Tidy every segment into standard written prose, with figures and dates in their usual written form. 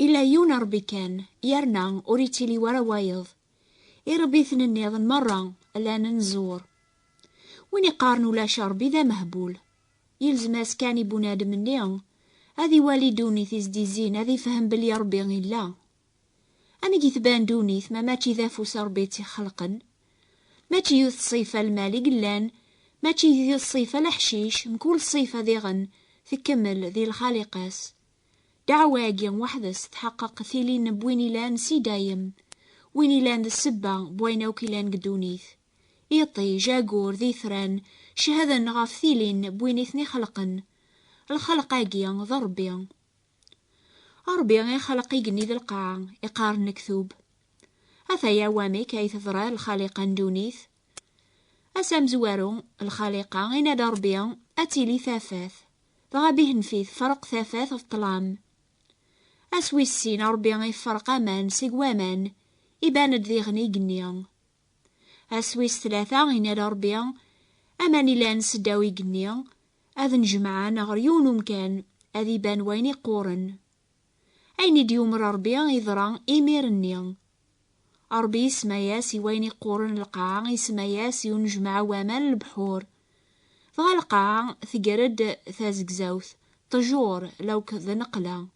إلا يون ربي كان يرنا أوريتيلي ورا وايض يربي ثننيض مرة ألا ننزور وين يقارنوا لا شربي ذا مهبول يلزم اسكاني بنادم مني هذي والدوني تزديزين هذي فهم بلي ربي غيلا أنا جيت بان دونيث ماشي ذا فوس ربيتي خلقا ماشي يوث الصيفة المالي قلان ماشي يوث الصيفة الحشيش مكول الصيفة ذي غن تكمل ذي الخالقاس دعواقي وحدس تحقق ثيلين بويني لان سي دايم ويني لان السبة بوينة وكيلان قدونيث يطي جاقور ذي ثران شهدا نغاف ثيلين بويني ثني خلقا الخلقاقيا ضربيا ربي يخلق يقني ذي القاعة يقارن كثوب أثايا وامي كي تضرى الخالقة دونيث أسام زوارو الخالقة غينا دربيا أتيلي ثاثاث ضغابيه نفيذ فرق ثاثاث في الطلام أسوي السين ربي يفرق أمان سيقوامان يباند ذي غني قنيا أسوي الثلاثة غينا دربيا أماني لان سداوي قنيا أذن جمعان غريون ومكان أذي بان ويني قورن أين ديوم ربي يضران إيميرنيا ربي سماياس ويني قورن القاع يسماياس ينجمع وامان البحور ضغى القاع ثقرد ثازقزاوث طجور لو كذا نقلا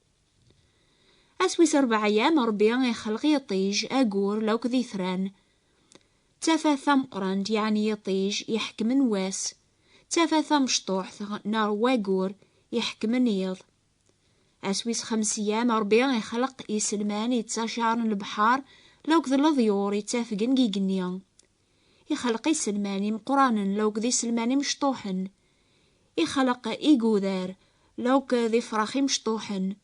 أسويس 4 أيام ربي يخلق يطيج أقور لو كذي ثران تافا ثمقرند يعني يطيج يحكم نواس تافا ثمشطوح نار واقور يحكم نيض أسويس 5 أيام ربي يخلق يسلمان يتساشعر البحار لو كذا الضيور يتافقن قيقنيا يخلق يسلماني مقرانا لو كذي سلماني مشطوحن يخلق إيقوذار لو كذي فراخي مشطوحن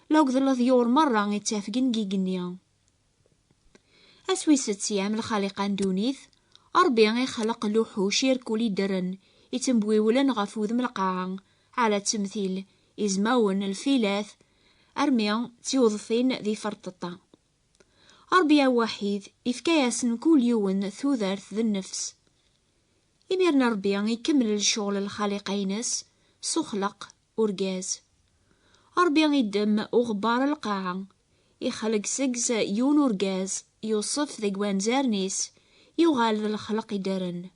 لو كذا الضيور مرة يتافقن قيقنيا أسوي 6 أيام الخالقان دونيث ربي يخلق لوحوش يركولي درن يتنبويولن غفوذ من القاع على تمثيل إزماون الفيلاث أرميا تيوظفين ذي فرططا ربي وحيد إفكاياسن كل يوم ثوذرث ذي النفس إميرنا ربي يكمل الشغل الخالقينس سخلق أرجاز ربي يدم أغبار القاعة يخلق 6 يون أرجاز يوصف ذي قوانزارنيس يغال الخلق دارن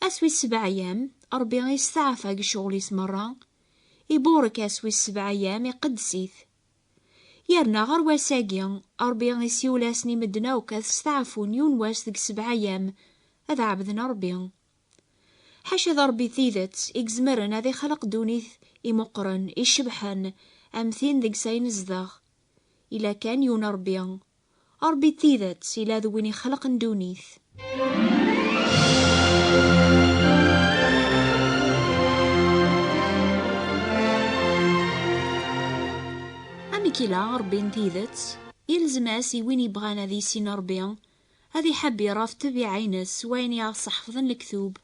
أسوي 7 أيام ربي يستعفى الشغل يسمرا يبورك أسوي 7 أيام يقدسيث يرنا غر واساقيا ربي يسيولاسني مدنا وكاث استعفون يون واس ذيك 7 أيام هذا عبدنا ربي حاشا ذا ربي ثيذت إكزمرن هذا خلق دونيث يمقرن يشبحن أمثين ذيك ساين الزداغ إلا كان يون ربي ثيذت إلا ذويني خلق دونيث كلا ربي نتيذت يلزماس وين يبغانا ذي سين ربي هذي حب يراف تبي عينس وين يصح فضن الكذوب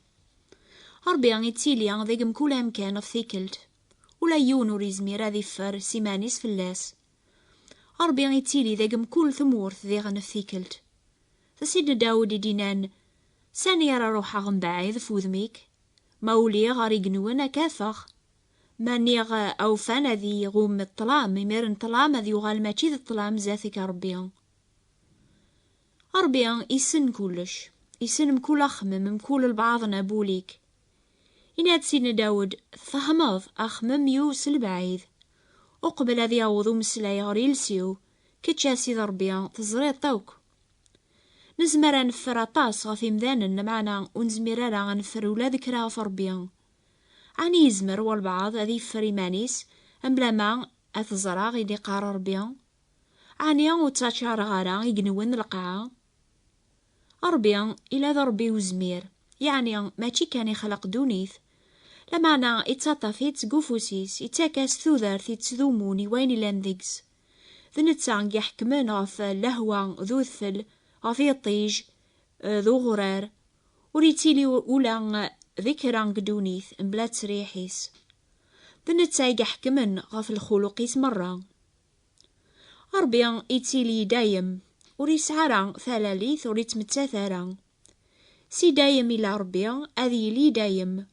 ربي يتيلي ذيك مكول أمكان في ثيكلت ولا يونو ريزمير هذي فر سيمانيس فلاس ربي يتيلي ذيك مكول ثمورث ذي غن في ثيكلت سيدنا داود دينان ساني يرى روحا غنبعيذ فوذميك مولي غاري قنونا كافخ مانيغ أوفانا ذي غوم الطلام يميرن طلام ذي يغال ماشي ذي الطلام ذاتك ربيان يسن كلش يسن مكول أخمم مكول البعض نابوليك إناد سيدنا داود فهمض أخمم يوس البعيد أقبل ذي عوضو مسلاي غريلسيو كتشاسي ذا ربيان تزريط طوك نزمر نفر طاس غفي مذانا معنا ونزمر غنفر ولا ذكرى في ربيان عني يزمر والبعض هذي فريمانيس أمبلا ما أتزرع غيدي قرار بيان عني وتشار غارا يقنون القاعة ربيان إلا ذا ربي وزمير يعني ماشي كان يخلق دونيث لمعنى اتساطفيت قفوسيس يتاكاس ثوذارث يتذوموني وين لانديكس ذنتسان يحكمن غف لهوى ذو الثل غف يطيج ذو غرار وريتيلي أولا ذكران قدونيث بلا تريحيس ذنتسايق حكمن غف الخلقيس مرة ربيان يتيلي دايم وريسعرا ثلاليث وريتمتاثارا سي دايم إلى ربيان أذي لي دايم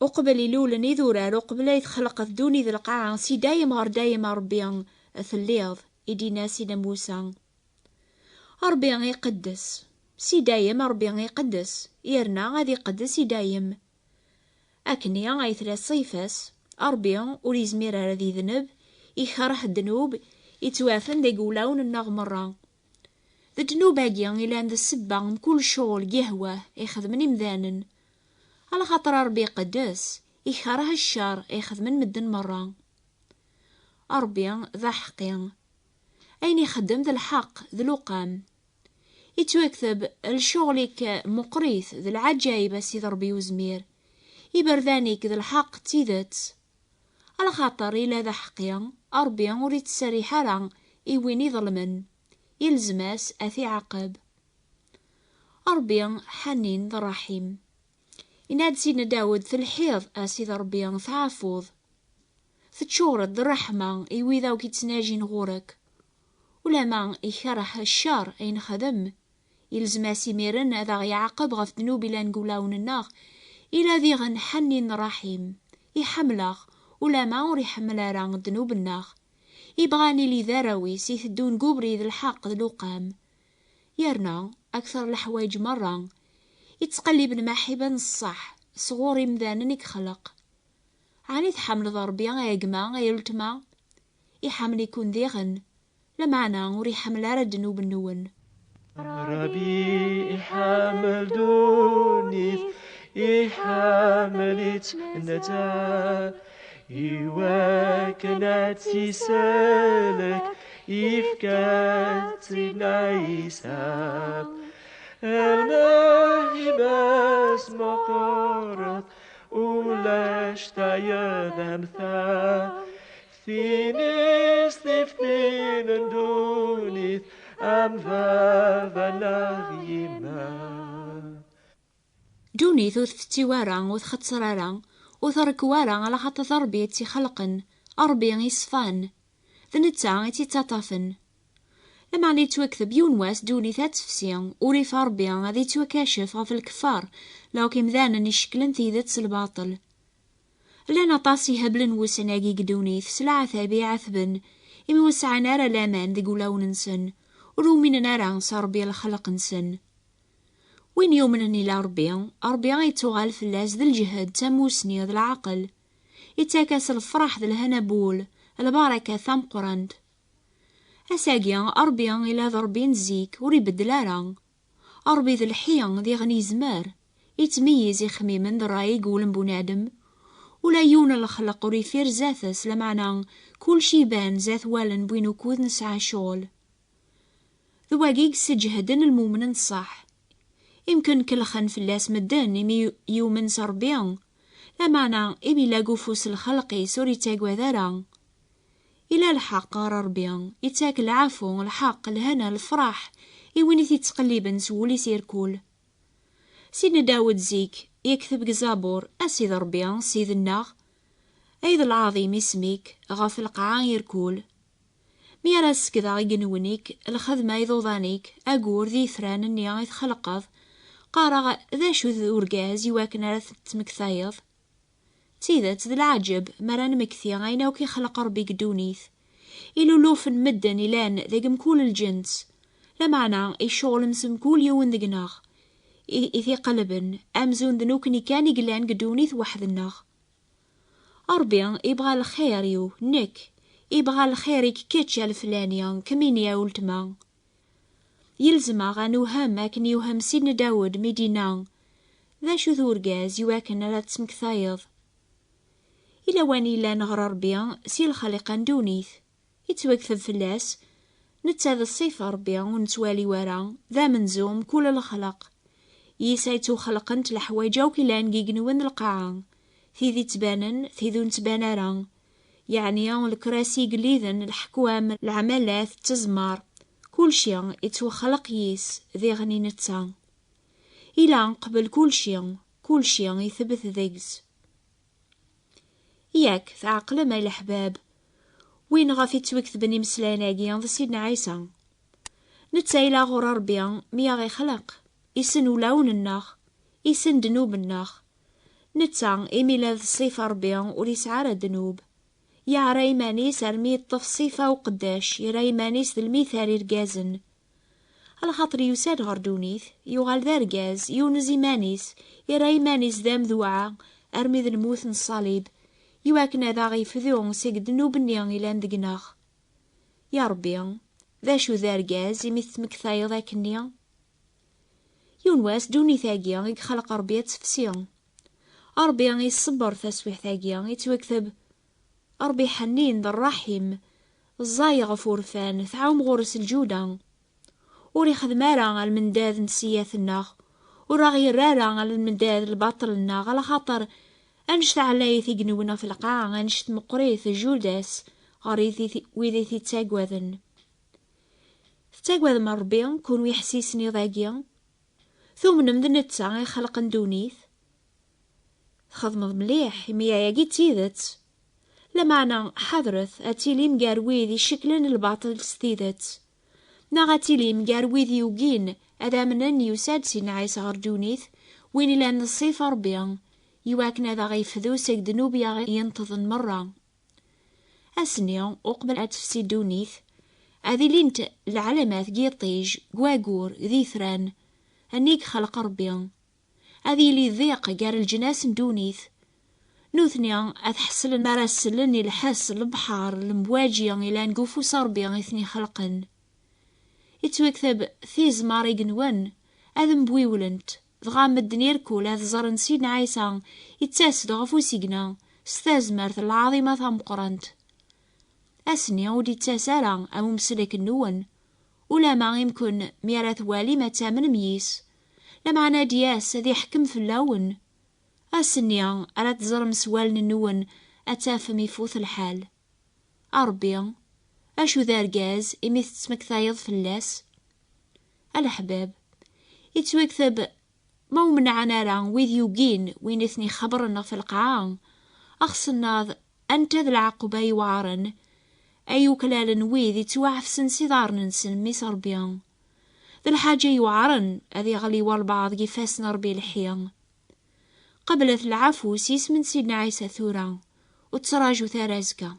وقبل يلولن يذورار وقبل يتخلق الدوني ذي القاعة سي دايم غار دايم ربي ثليض إدينا سينا موسى ربي يقدس سي دايم ربي يقدس يرنا غادي يقدس دايم أكني غايثلا صيفاس ربي وريزمير على ذي ذنب يخرح الذنوب يتوافن دي قولاون النغ مرة الذنوب هاكيا إلا عند السبة مكل شغل قهوة يخدمني مذانن على خاطر ربي يقدس يكره الشر يخدم مدن مرة ربي ذا حقي أين يخدم ذا الحق ذا الوقام يتوكتب الشغلك مقريث ذا العجايب سيد ربي وزمير يبردانيك ذا الحق تيدت على خاطر إلا ذا حقي ربي وريت السريحة راه يويني ظلمن يلزماس أثي عقب ربي حنين ذا رحيم إناد سيدنا داود في الحيض أسيد ربي ثعفوض تتشورد ذا الرحمة إيويذا وكيتسناجين غورك ولما يكره الشر أين خدم يلزم سيميرن هذا يعاقب غف ذنوب إلا نقولاون الناغ إلا ذي غنحنين رحيم يحملغ ولما وريحمل راه ذنوب الناغ يبغاني لي ذراوي سيثدون قبري ذي الحق ذي الوقام يرنا أكثر الحوايج مرة يتقلب المحبة الصح صغوري مذاننك خلق عاني تحمل ضربي غيقما غيلتما يحمل يكون ذيغن لمعنا وريحمل على الذنوب النون ربي يحمل دوني يحمل يتمنى يواكنات سيسالك يفكات نايسا المهبس مقرط ولا اشتايا ذمثا ثينيس ثفتين دوني أم فافنا غيما دوني ثوثفتي وارا وثختصرارا وثرك وارا على خط ضربي تخلقن أربي يصفان ذنتا يتطافن لما غادي توكتب يونواس دوني تفسيان وريف ربي غادي توكاشف غف الكفار لو كيمذانا يشكلن تيدت الباطل لنا طاسي هبلن وسناقي قدوني سلعة ثابي عثبن إمي وسع نارا لامان ذي قولاو ننسن ورومين نارا صاربي الخلق نسن وين يومنني لربي غيتوغال فلاس ذي الجهد تموسني ذي العقل يتاكاس الفرح ذي الهنبول البركة ثم قرند أساقيا ربي إلا ضربي نزيك وريبدل راه ربي ذي الحيان ذي غني زمار يتميز يخميمن ذي رايق ولنبونادم ولا يون الخلق وريفير زاثس لمعنى كل شي بان زاث والن بوينو كود نسعى شغل ذواقيق سجهدن المؤمن صح يمكن كلخن فلاس مدن يمي يومن سربيان لمعنى إبي لاقو فوس الخلقي سوري تاقوى ذرا إلى الحق ربيان يتاك العفو الحق الهنا الفرح يويني تتقلبن سولي سيركول سيدنا داود زيك يكتب زابور أسيد ربيان سيد الناغ أيض العظيم اسميك غاف القاع يركول ميراس كذا يقنونيك الخدمة يضوضانيك أقور ذي ثران النيا يتخلقض قارغ ذا شو ذو رقاز يواكن على تمكثايض تيذات ذي العجب مران مكثي غاينا وكي خلق ربي قدونيث إلو لوفن مدن إلان ذاق مكول الجنس لمعنى الشغل مسمكول يون ذقناغ إذي قلبن أمزون ذنوكني كان يقلان قدونيث واحد الناغ ربي يبغى الخير يو نك يبغى الخير كيتش الفلانيا كمين يا ولتما يلزم غنوهم لكن يوهم سيدنا داود ميدينا ذا شو ذو رقاز يواكن على تمكثايض إلا واني لا نغرر بيا سي الخالقان دونيث يتوكثب فلاس نتاذ الصيف ربيا ونتوالي ورا ذا منزوم كل الخلق يسايتو خلقنت الحوايج وكي لان قيقنون القاعة ثيذي تبانن ثيذو نتبانا راه يعني الكراسي قليذن الحكوام العملات التزمار كل شي يتوخلق يس ذي غني نتا إلا قبل كل شي يثبت ذيكز ياك تعقل ما الأحباب وين غافي توكت بني مسلاناكي ذا سيدنا عيسى نتا إلا غور ربيا ميا غي خلق يسن ولاون الناخ يسن دنوب الناخ نتا إميلاذ الصفة ربي وليسعى الذنوب، يعرى إيمانيس أرمي يطف صفة وقداش يرى إيمانيس المثال يرقازن. على خاطر يساد غردونيث يغال ذا رقاز يونز إيمانيس يرى إيمانيس ذا مذوعة أرمي ذا الموت الصليب يواكنا ذا غيفذون سيق ذنوب نيان إلان دقناغ. يا ربي ذا شو ذا رقاز يمث مكثاي ذاك النيان يونواس دوني ثاقيا يخلق ربي تفسيان ربي يصبر تسويح ثاقيا يتوكثب ربي حنين ذا الرحيم الزايغ فورفان ثعوم غورس الجودة وري خدمارا على المنداد نسياث الناغ وراغي رارا على المنداد الباطل الناغ على خاطر أنشت علي ثيقنونا في القاع أنشت مقريث الجوداس غريثي ويديثي تاقوذن تاقوذ من ربي كون ويحسيسني ذاقيا ثم نمدن نتا يخلق ندونيث خدمض مليح ميا ياقي تيذت لمعنى حضرث أتيلي مقارويذي شكلا الباطل ستيذت ناغتيلي مقارويذي يوقين أذا منن يساد سين عيسى غردونيث وين لان الصيفة ربيان يواكنا ذا غيفذو سيك دنوبيا ينتظن مرة أسنيا أقبل أتفسي دونيث أذي لينت العلامات قيطيج قواقور ذي ثران أنيك خلق ربيان أذي لي ضيق قار الجناس ندونيث نوثنيا أتحسلن مراسلني الحس البحار المواجيا إلى نقوفو صربيا إثني خلقن يتوكثب ثيز ماري قنوان أذن بويولنت ضغام الدنيركو لا ذزرن سيدنا عيسى يتساسد غفو سيقنا ستازمرت العظيمة ثمقرنت أسنيا ودي تساسارا أمو مسلك النون ولا ما يمكن ميراث والي ما تامن ميس لما نادياس ذي حكم في اللون أسنيا أراد زرم سوالن النون أتافم يفوث الحال أربيا أشو ذا رقاز إميث تسمك ثايض فلاس الأحباب يتوكثب مو من عنارا ويذ يوقين وين اثني خبرنا في القاعان أخصنا أنت ذا العقبة يوعرن أيو كلال ويذ يتوعف سنسيدار ننسن ميس ربيان ذا الحاجة يوعرن أذي غلي والبعض قفاسنا ربي الحيان قبلت العفو سيس من سيدنا عيسى ثورا وتراجو ثارزكا